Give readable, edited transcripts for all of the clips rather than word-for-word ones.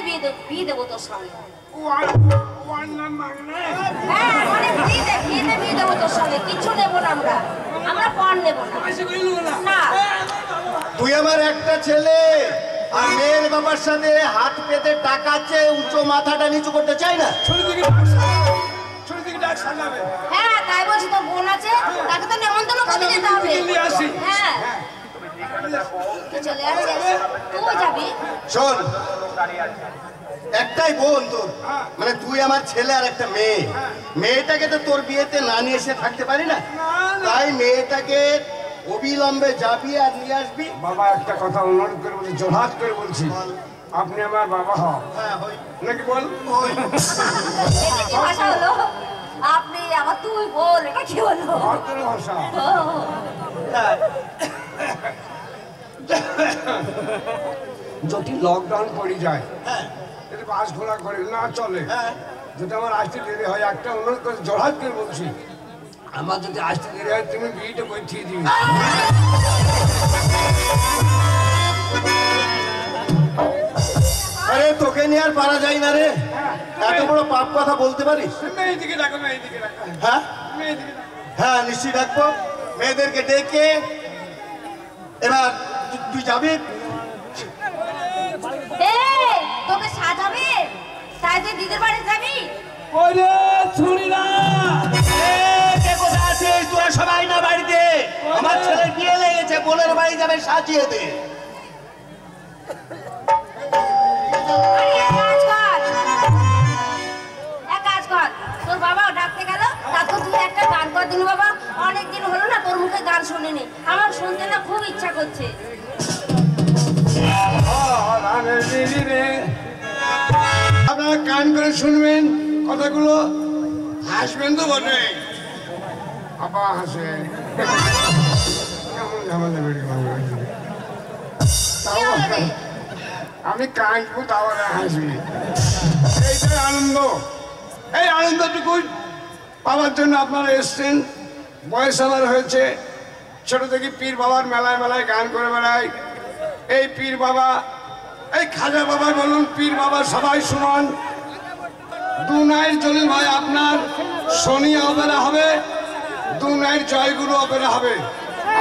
বিয়ে দেবো তোর সঙ্গে। বিয়ে দেবো তোর সঙ্গে, কিছু নেবো না আমরা পণ নেবো না। তুই আমার একটা ছেলে আর মেয়ের বাবার সাথে হাত পেতে টাকা চেয়ে উঁচু মাথাটা নিচু করতে চাই না। হ্যাঁ তাই বলছি, তোর বোন আছে, তাকে তো নেমন্তন্ন করতে যেতে হবে। হ্যাঁ চলে আসছে, তুই যাবি। শোন, একটাই বোন তোর, মানে তুই আমার ছেলে আর একটা মেয়ে। মেয়েটাকে তো তোর বিয়েতে না নিয়ে এসে থাকতে পারি না, তাই মেয়েটাকে অবিলম্বে যাবি আর নিয়ে আসবি। বাবা একটা কথা অনুরোধ করে বলছি, জোরহাত করে বলছি, আপনি আমার বাবা হন নাকি বল? কি ভাষা হলো? আপনি আবার তুই বল, এটা কি হলো? ভাষা যদি লকডাউন পড়ে যায়, যদি বাস ঘোরা করে না চলে, যদি আমার আসতে দেরি হয়, একটা অনুরোধ করে জোরহাত করে বলছি, আমার যদি আসতে দেরি হয় তুমি বিয়েটা করে ঠিক দিবি। আরে তোকে নিয়ে আর পারা যায় না রে, এত বড় পাপ কথা বলতে পারিস? মেয়েদিকে ডাকো, মেয়েদিকে ডাকো। হ্যাঁ মেয়েদিকে হ্যাঁ নিশ্চয়ই ডাকবো। মেয়েদেরকে ডেকে এবার তুই যাবি। তোকে সাজাবে, তাই তুই দিদির বাড়ি যাবি? তোরা সবাই না বাড়িতে, আমার ছেলের বিয়ে লেগেছে, বোনের বাড়ি যাবে, সাজিয়ে দে। তোর বাবাও ডাকতে গেল, তারপর তুই একটা গান কর দিন। বাবা অনেকদিন হলো না তোর মুখে গান শুনিনি, আমার শুনতে না খুব ইচ্ছা করছে। আপনারা কান করে শুনবেন কথাগুলো, হাসবেন তো বটে। আপা হাসে আমি কাঁদবো, তারপরে হাসবি। এইটাই আনন্দ, এই আনন্দটুকু পাওয়ার জন্য আপনারা এসছেন। বয়স আমার হয়েছে, ছোট থেকে পীর বাবার মেলায় মেলায় গান করে বেড়াই। এই পীর বাবা, এই খাজা বাবা বলুন, পীর বাবা সবাই সমান। দু নাইট জলিল ভাই আপনার শনি অপেরা হবে, দু নাইট জয়গুরু অপেরা হবে।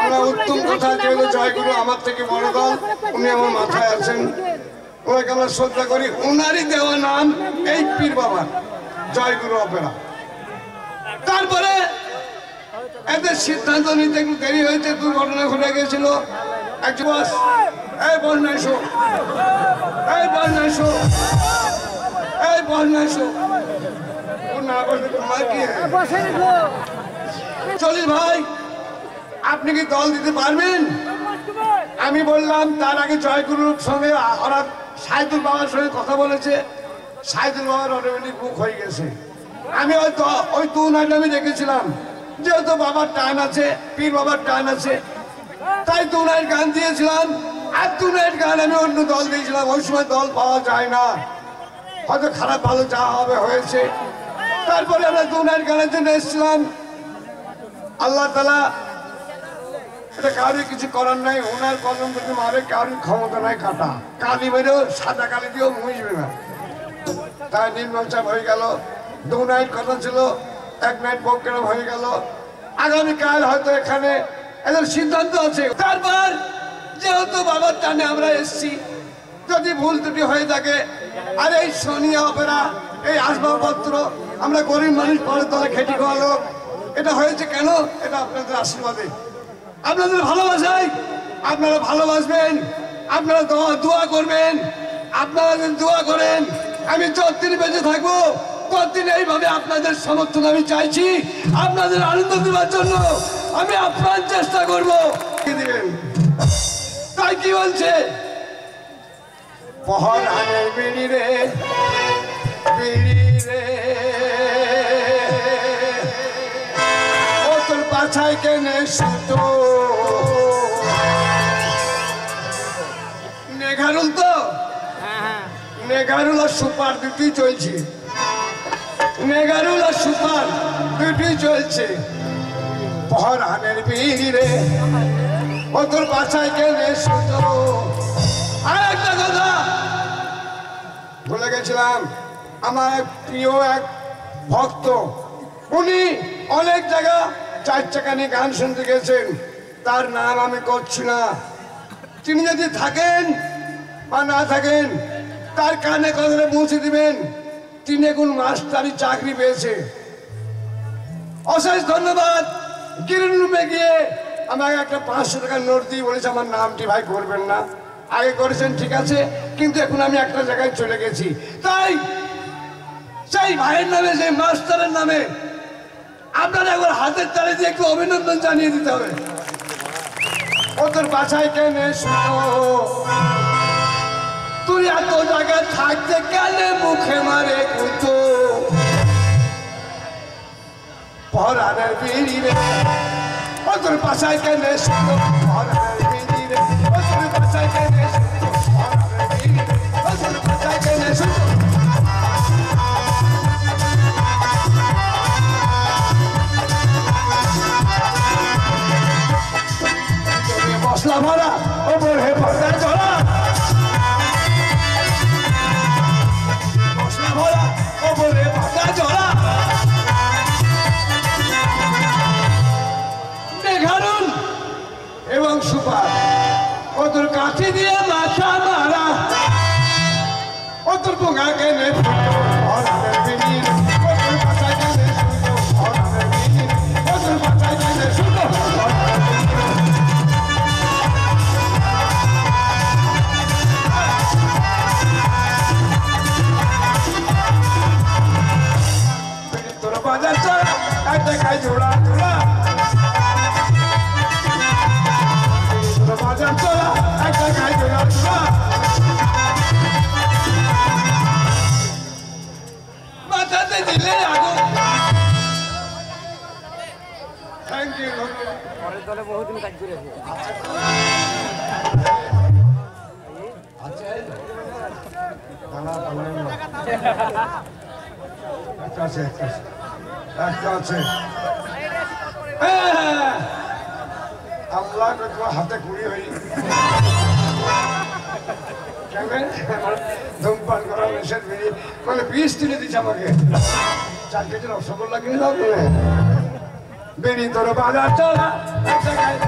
আমরা উত্তম কথা, যেহেতু জয়গুরু আমার থেকে বড় দল, উনি আমার মাথায় আছেন, ওনাকে আমরা শ্রদ্ধা করি। ওনারই দেওয়া নাম এই পীর বাবার জয়গুরু অপেরা। তারপরে এদের সিদ্ধান্ত নিতে একটু দেরি হয়েছে, দুর্ঘটনা ঘটে গেছিল। একজন এই বন্যাসো, এই বন্যাসো, এই বন্যাসো, চলিস ভাই আপনি কি দল দিতে পারবেন? আমি বললাম তার আগে জয়গুরুর সঙ্গে ওরা সাইদুল বাবার সঙ্গে কথা বলেছে, সাইদুল বাবার অটোমেটিক বুক হয়ে গেছে। আমি ওই দু নাইট আমি রেখেছিলাম, যেহেতু বাবার টান আছে, পীর বাবার টান আছে, তাই দু নাইট গান দিয়েছিলাম। আর দু নাইট গান আমি অন্য দল দিয়েছিলাম। ওই সময় দল পাওয়া যায় না, হয়তো খারাপ ভালো যা হবে হয়েছে। তারপরে আমরা দু নাইট গানের জন্য এসেছিলাম। আল্লাহ তাআলা, এটা কারোর কিছু করার নাই, ওনার কলম যদি মারে কারোর ক্ষমতা নাই কাটা। কালি মেরেও সাদা কালি দিয়েও মুছবে না। তাই নির্মলচাপ হয়ে গেল। দু নাইট কথা ছিল, এক নাইট প্রোগ্রাম হয়ে গেল। আগামীকাল হয়তো এখানে এদের সিদ্ধান্ত আছে। তারপর যেহেতু বাবার টানে আমরা এসছি, যদি ভুল ত্রুটি হয়ে থাকে, আর এই সোনিয়া অপেরা, এই আসবাবপত্র, আমরা গরিব মানুষ পরে তলে খেটে খাওয়া লোক, এটা হয়েছে কেন? এটা আপনাদের আশীর্বাদে, আপনাদের ভালোবাসায়। আপনারা ভালোবাসবেন, আপনারা দোয়া করবেন। আপনারা যদি দোয়া করেন, আমি যতদিন বেঁচে থাকবো ততদিন এইভাবে আপনাদের সমর্থন আমি চাইছি। আপনাদের আনন্দ দেওয়ার জন্য আমি আপ্রাণ চেষ্টা করবো। দিবেন তাই কি বলছে? পহর হানের বিড়ি রে, বিড়ি রে, ও তোর পাছায় কেনে সুতো। নেঘারুল তো, নেঘারুল আর সুপার দুটি চলছে, নেঘারুল আর সুপার দুটি চলছে। পহর হানের বিড়ি রে, ও তোর পাছায় কেনে সুতো। আর একটা কথা, ভুলে গেছিলাম আমার প্রিয় এক ভক্ত, উনি অনেক জায়গা 4 চাকা নিয়ে গান শুনতে গেছেন, তার নাম আমি করছি না। তিনি যদি থাকেন বা না থাকেন তার কানে কানে পৌঁছে দিবেন, তিনি এখন মাস্টারি চাকরি পেয়েছে। অশেষ ধন্যবাদ। গ্রিন রুমে গিয়ে আমাকে একটা 500 টাকার নোট দিয়ে বলেছে আমার নামটি ভাই করবেন না, আগে করেছেন ঠিক আছে, কিন্তু এখন আমি একটা জায়গায় চলে গেছি। তাই সেই ভাইয়ের নামে, সেই মাস্টারের নামে আপনারা একবার হাতের তালি দিয়ে একটু অভিনন্দন জানিয়ে দিতে হবে। ও তোর বাছাই কেনে শুনো, তুই এত জায়গায় থাকতে গেলে মুখে মারে কুতো পরানের বিড়ি রে। ও তোর বাছাই কেনে শুনো, পরানের বিড়ি রে। ও তোর বাছাই কেনে শুনো, পরানের বিড়ি রে। ও তোর বাছাই কেনে শুনো। মশলা ভরা ও বড়ে পর্দা চলা, মশলা ভরা ও বড়ে পর্দা চলা। মেঘারুন এবং সুপার ও তোর কাঠি দিয়ে মাথা মারা, ও তোর পোঙা কেনে ফুটো ভরানের বিড়ি, ও তোর বাছাই কেনে শুনো ভরানের বিড়ি, ও তোর বাছাই কেনে শুনো ভরানের বিড়ি। বাজার চড়া একটা খাই জোড়া জোড়া, বাজার চড়া একটা খাই জোড়া জোড়া। মাথাতে দিলে আগুন। Thank you. পরের দলে বহুদিন কাজ করে আছে, একটা আছে আল্লাহ তোমার হাতে কুড়ি হই ধূমপান করা মেশের বিড়ি মানে 20 তুলে দিচ্ছে আমাকে। 4 কেজি রসগোল্লা কিনে দাও বলে বেরি তোর বাজার চলা একটা গায়ে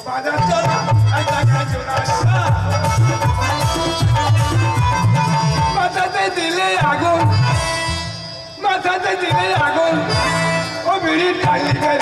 বাজার চলা একটা গায়ে জোড়া জোড়া। মাথাতে দিলে আগুন, মাথাতে দিলে আগুন, ও বিড়ির টাইলি গায়ে